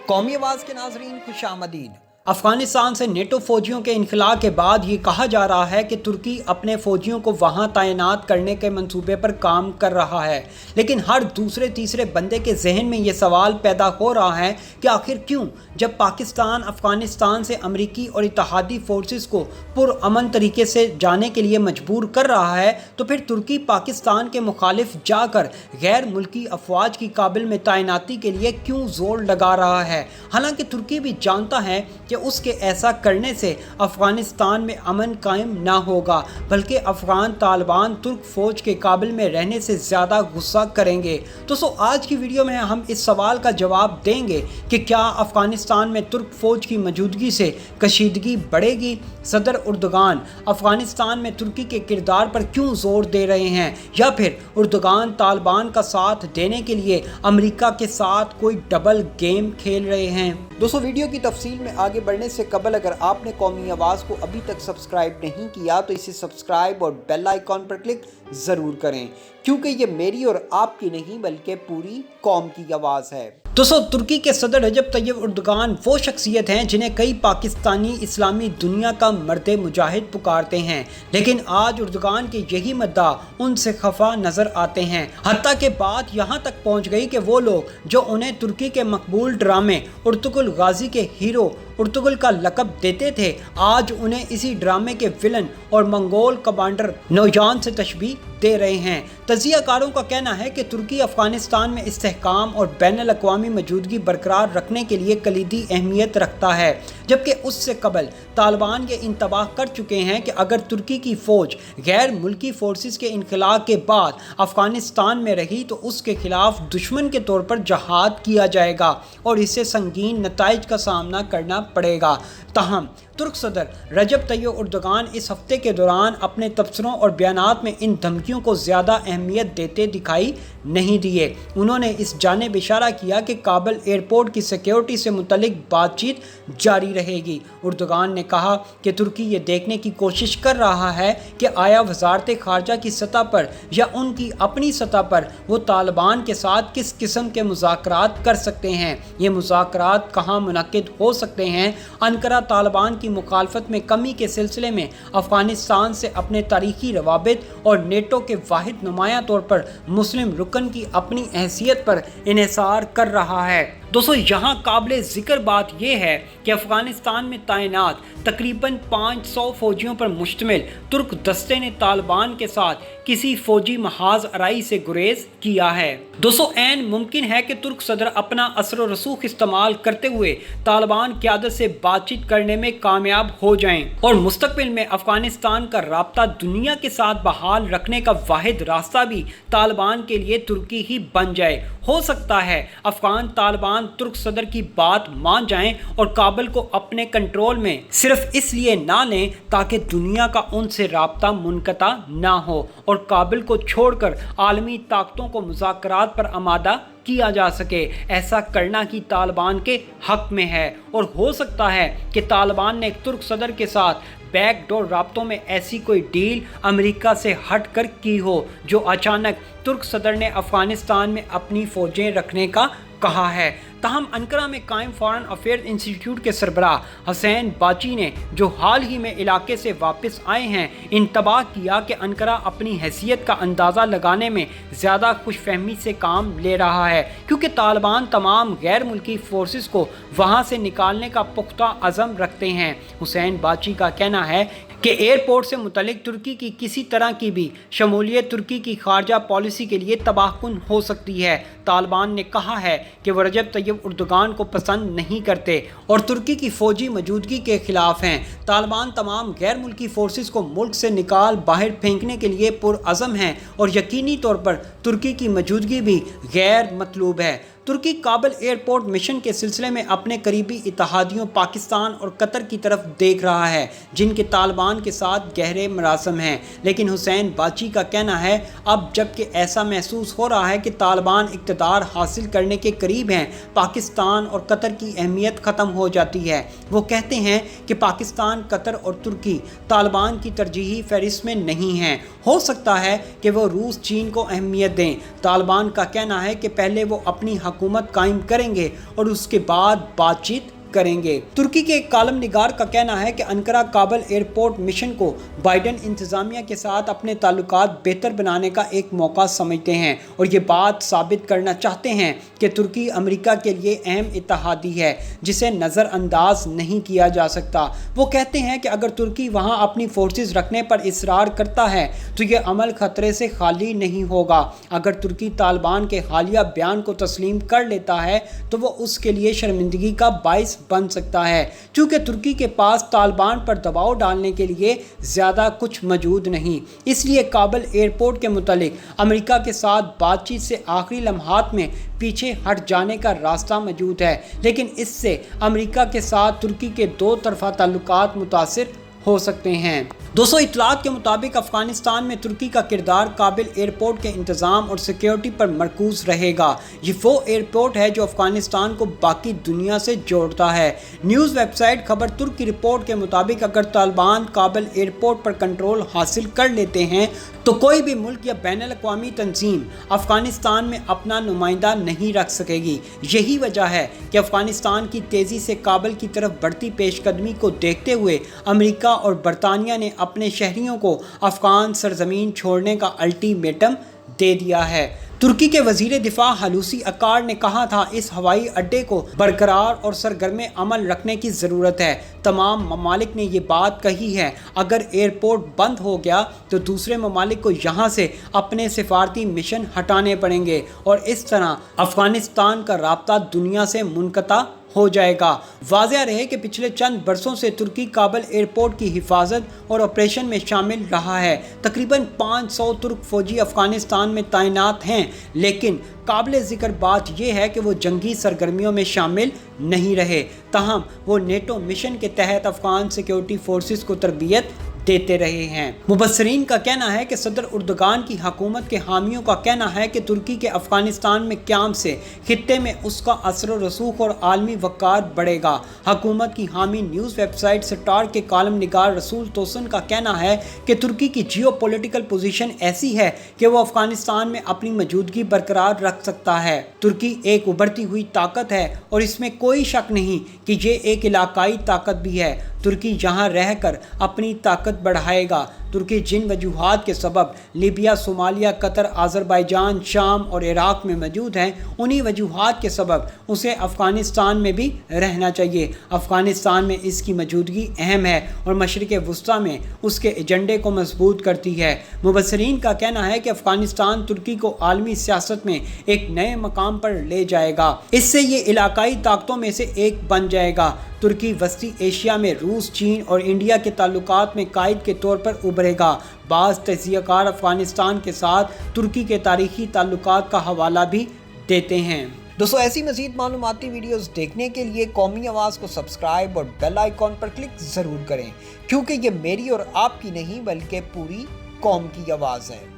कौमी आवाज़ के नाज़रीन खुश आमदीद। अफ़गानिस्तान से नेटो फ़ौजियों के इनखला के बाद ये कहा जा रहा है कि तुर्की अपने फ़ौजियों को वहाँ तैनात करने के मंसूबे पर काम कर रहा है, लेकिन हर दूसरे तीसरे बंदे के जहन में ये सवाल पैदा हो रहा है कि आखिर क्यों, जब पाकिस्तान अफ़गानिस्तान से अमरीकी और इत्तेहादी फ़ोर्सेस को पुरअमन तरीके से जाने के लिए मजबूर कर रहा है, तो फिर तुर्की पाकिस्तान के मुखालिफ जाकर गैर मुल्की अफवाज की काबिल में तैनाती के लिए क्यों ज़ोर लगा रहा है। हालांकि तुर्की भी जानता है कि उसके ऐसा करने से अफ़गानिस्तान में अमन कायम ना होगा, बल्कि अफ़गान तालिबान तुर्क फ़ौज के काबिल में रहने से ज़्यादा गुस्सा करेंगे। दोस्तों, आज की वीडियो में हम इस सवाल का जवाब देंगे कि क्या अफ़गानिस्तान में तुर्क फ़ौज की मौजूदगी से कशीदगी बढ़ेगी। सदर उर्दुगान अफ़गानिस्तान में तुर्की के किरदार पर क्यों ज़ोर दे रहे हैं, या फिर उर्दुगान तालिबान का साथ देने के लिए अमेरिका के साथ कोई डबल गेम खेल रहे हैं। दोस्तों, वीडियो की तफसील में आगे बढ़ने से कबल अगर आपने कौमी आवाज़ को अभी तक सब्सक्राइब नहीं किया तो इसे सब्सक्राइब और बेल आइकॉन पर क्लिक ज़रूर करें, क्योंकि ये मेरी और आपकी नहीं बल्कि पूरी कौम की आवाज़ है। दोस्तों, तुर्की के सदर रजब तैयब उर्दुगान वो शख्सियत हैं जिन्हें कई पाकिस्तानी इस्लामी दुनिया का मर्द मुजाहिद पुकारते हैं, लेकिन आज उर्दुगान के यही मद्दा उनसे खफा नज़र आते हैं। हत्ता के बात यहाँ तक पहुँच गई कि वो लोग जो उन्हें तुर्की के मकबूल ड्रामे उर्तुगुल गाजी के हीरो उर्तुगुल का लक़ब देते थे, आज उन्हें इसी ड्रामे के विलन और मंगोल कमांडर नौजान से तशबीह दे रहे हैं। तजियाकारों का कहना है कि तुर्की अफ़गानिस्तान में इस्तेहकाम और बैनुल अक़वामी मौजूदगी बरकरार रखने के लिए कलीदी अहमियत रखता है, जबकि उससे कबल तालिबान ये इंतबाह कर चुके हैं कि अगर तुर्की की फ़ौज गैर मुल्की फ़ोर्सेस के इनखला के बाद अफ़गानिस्तान में रही तो उसके खिलाफ दुश्मन के तौर पर जहाद किया जाएगा और इससे संगीन नताइज का सामना करना पड़ेगा। ताहम तुर्क सदर रजब तैयब उर्दुगान इस हफ्ते के दौरान अपने तबसरों और बयानात में इन धमकियों को ज़्यादा अहमियत देते दिखाई नहीं दिए। उन्होंने इस जानिब इशारा किया कि काबुल एयरपोर्ट की सिक्योरिटी से मुतल्लिक बातचीत जारी रहेगी। उर्दुगान ने कहा कि तुर्की ये देखने की कोशिश कर रहा है कि आया वजारत खारजा की सतह पर या उनकी अपनी सतह पर वो तालिबान के साथ किस किस्म के मुज़ाकरात कर सकते हैं, ये मुज़ाकरात कहाँ मुनक़िद हो सकते हैं। अनकरा तालिबान की मुखालफत में कमी के सिलसिले में अफ़गानिस्तान से अपने तारीखी रवाबित और नेटो के वाहिद नुमाया तौर पर मुस्लिम रुकन की अपनी हैसियत पर इन्हिसार कर रहा है। दोस्तों, यहाँ काबिल ज़िक्र बात यह है कि अफ़गानिस्तान में तैनात तकरीबन 500 फ़ौजियों पर मुश्तमिल तुर्क दस्ते ने तालिबान के साथ किसी फ़ौजी महाज अराई से गुरेज किया है। दोस्तों, ऐन मुमकिन है कि तुर्क सदर अपना असर व रसूख इस्तेमाल करते हुए तालिबान क़यादत से बातचीत करने में कामयाब हो जाएं और मुस्तक़बिल में अफ़गानिस्तान का राब्ता दुनिया के साथ बहाल रखने का वाहिद रास्ता भी तालिबान के लिए तुर्की ही बन जाए। हो सकता है अफ़गान तालिबान तुर्क सदर की बात मान जाएं और काबुल को अपने कंट्रोल में सिर्फ इसलिए ना लें ताकि दुनिया का उनसे राब्ता मुनक़ता ना हो और काबुल को छोड़कर आलमी ताकतों को मुज़ाकरात पर आमादा किया जा सके। ऐसा करना की तालिबान के हक में है और हो सकता है कि तालिबान ने तुर्क सदर के साथ बैकडोर राब्तों में ऐसी कोई डील अमेरिका से हट कर की हो जो अचानक तुर्क सदर ने अफ़गानिस्तान में अपनी फ़ौजें रखने का कहा है। ताहम अनकरा में कायम फॉरेन अफेयर्स इंस्टीट्यूट के सरबराह हुसैन बाची ने, जो हाल ही में इलाके से वापस आए हैं, इंतबाह किया कि अनकरा अपनी हैसियत का अंदाज़ा लगाने में ज़्यादा खुशफहमी से काम ले रहा है, क्योंकि तालिबान तमाम गैर मुल्की फ़ोर्सेस को वहाँ से निकालने का पुख्ता अज़म रखते हैं। हुसैन बाची का कहना है कि एयरपोर्ट से मुतल्लिक तुर्की की किसी तरह की भी शमूलियत तुर्की की खारजा पॉलिसी के लिए तबाहकुन हो सकती है। तालिबान ने कहा है कि वह रजब तैयब उर्दुगान को पसंद नहीं करते और तुर्की की फ़ौजी मौजूदगी के ख़िलाफ़ हैं। तालिबान तमाम गैर मुल्की फ़ोर्सेस को मुल्क से निकाल बाहर फेंकने के लिए पुरअज़म हैं और यकीनी तौर पर तुर्की की मौजूदगी भी गैर मतलूब है। तुर्की काबुल एयरपोर्ट मिशन के सिलसिले में अपने करीबी इत्तेहादियों पाकिस्तान और कतर की तरफ देख रहा है, जिनके तालिबान के साथ गहरे मरासम हैं। लेकिन हुसैन बाची का कहना है अब जबकि ऐसा महसूस हो रहा है कि तालिबान इक़्तिदार हासिल करने के करीब हैं, पाकिस्तान और कतर की अहमियत ख़त्म हो जाती है। वो कहते हैं कि पाकिस्तान, कतर और तुर्की तालिबान की तरजीही फहरिस्त में नहीं हैं। हो सकता है कि वो रूस, चीन को अहमियत दें। तालिबान का कहना है कि पहले वो अपनी हुकूमत कायम करेंगे और उसके बाद बातचीत करेंगे। तुर्की के एक कॉलम निगार का कहना है कि अंकारा काबुल एयरपोर्ट मिशन को बाइडेन इंतजामिया के साथ अपने ताल्लुकात बेहतर बनाने का एक मौका समझते हैं और ये बात साबित करना चाहते हैं कि तुर्की अमेरिका के लिए अहम इत्तेहादी है जिसे नज़रअंदाज नहीं किया जा सकता। वो कहते हैं कि अगर तुर्की वहाँ अपनी फोर्सेस रखने पर इसरार करता है तो ये अमल खतरे से खाली नहीं होगा। अगर तुर्की तालिबान के हालिया बयान को तस्लीम कर लेता है तो वो उसके लिए शर्मिंदगी का बाइस बन सकता है, क्योंकि तुर्की के पास तालिबान पर दबाव डालने के लिए ज़्यादा कुछ मौजूद नहीं। इसलिए काबुल एयरपोर्ट के मुतालिक अमेरिका के साथ बातचीत से आखिरी लम्हात में पीछे हट जाने का रास्ता मौजूद है, लेकिन इससे अमेरिका के साथ तुर्की के दो तरफा ताल्लुकात मुतासिर हो सकते हैं। दोस्तों, इत्तलात के मुताबिक अफगानिस्तान में तुर्की का किरदार काबुल एयरपोर्ट के इंतज़ाम और सिक्योरिटी पर मरकूज रहेगा। ये वो एयरपोर्ट है जो अफगानिस्तान को बाकी दुनिया से जोड़ता है। न्यूज़ वेबसाइट खबर तुर्क की रिपोर्ट के मुताबिक अगर तालिबान काबुल एयरपोर्ट पर कंट्रोल हासिल कर लेते हैं तो कोई भी मुल्क या बैनुल अक़वामी तंजीम अफगानिस्तान में अपना नुमाइंदा नहीं रख सकेगी। यही वजह है कि अफगानिस्तान की तेज़ी से काबुल की तरफ बढ़ती पेशकदमी को देखते हुए अमेरिका और बरतानिया ने अपने शहरियों को अफगान सरजमीन छोड़ने का अल्टीमेटम दे दिया है। तुर्की के वजीर दिफा हलूसी अकार ने कहा था इस हवाई अड्डे को बरकरार और सरगर्म अमल रखने की ज़रूरत है। तमाम ममालिक ने ये बात कही है, अगर एयरपोर्ट बंद हो गया तो दूसरे ममालिक को यहाँ से अपने सिफारती मिशन हटाने पड़ेंगे और इस तरह अफगानिस्तान का राब्ता दुनिया से मुनक़ता हो जाएगा। वाज़ेह रहे कि पिछले चंद बरसों से तुर्की काबुल एयरपोर्ट की हिफाजत और ऑपरेशन में शामिल रहा है। तकरीबन 500 तुर्क फौजी अफगानिस्तान में तैनात हैं, लेकिन काबिल ज़िक्र बात यह है कि वो जंगी सरगर्मियों में शामिल नहीं रहे। ताहम वो नेटो मिशन के तहत अफगान सिक्योरिटी फोर्सेस को तरबियत देते रहे हैं। मुबस्सरीन का कहना है कि सदर उर्दुगान की हुकूमत के हामियों का कहना है कि तुर्की के अफगानिस्तान में क़याम से खित्ते में उसका असर व रसूख और आलमी वक़ार बढ़ेगा। हुकूमत की हामी न्यूज़ वेबसाइट स्टार के कॉलम निगार रसूल तोसन का कहना है कि तुर्की की जियोपॉलिटिकल पोजीशन ऐसी है कि वो अफगानिस्तान में अपनी मौजूदगी बरकरार रख सकता है। तुर्की एक उभरती हुई ताकत है और इसमें कोई शक नहीं कि ये एक इलाकाई ताकत भी है। तुर्की यहाँ रहकर अपनी ताकत बढ़ाएगा। तुर्की जिन वजूहात के सबब लीबिया, सोमालिया, कतर, आज़रबाईजान, शाम और इराक़ में मौजूद हैं, उन्हीं वजूहात के सबब उसे अफ़गानिस्तान में भी रहना चाहिए। अफ़गानिस्तान में इसकी मौजूदगी अहम है और मशरिक़ वुस्ता में उसके एजेंडे को मजबूत करती है। मुबस्सरीन का कहना है कि अफ़गानिस्तान तुर्की को आलमी सियासत में एक नए मकाम पर ले जाएगा। इससे ये इलाकाई ताकतों में से एक बन जाएगा। तुर्की वस्ती एशिया में रूस, चीन और इंडिया के ताल्लुकात में कायद के तौर पर उभरेगा। बाज़ तज्ज़ियाकार अफ़गानिस्तान के साथ तुर्की के तारीख़ी ताल्लुकात का हवाला भी देते हैं। दोस्तों, ऐसी मज़ीद मालूमाती वीडियोस देखने के लिए कौमी आवाज़ को सब्सक्राइब और बेल आइकॉन पर क्लिक ज़रूर करें, क्योंकि ये मेरी और आपकी नहीं बल्कि पूरी कौम की आवाज़ है।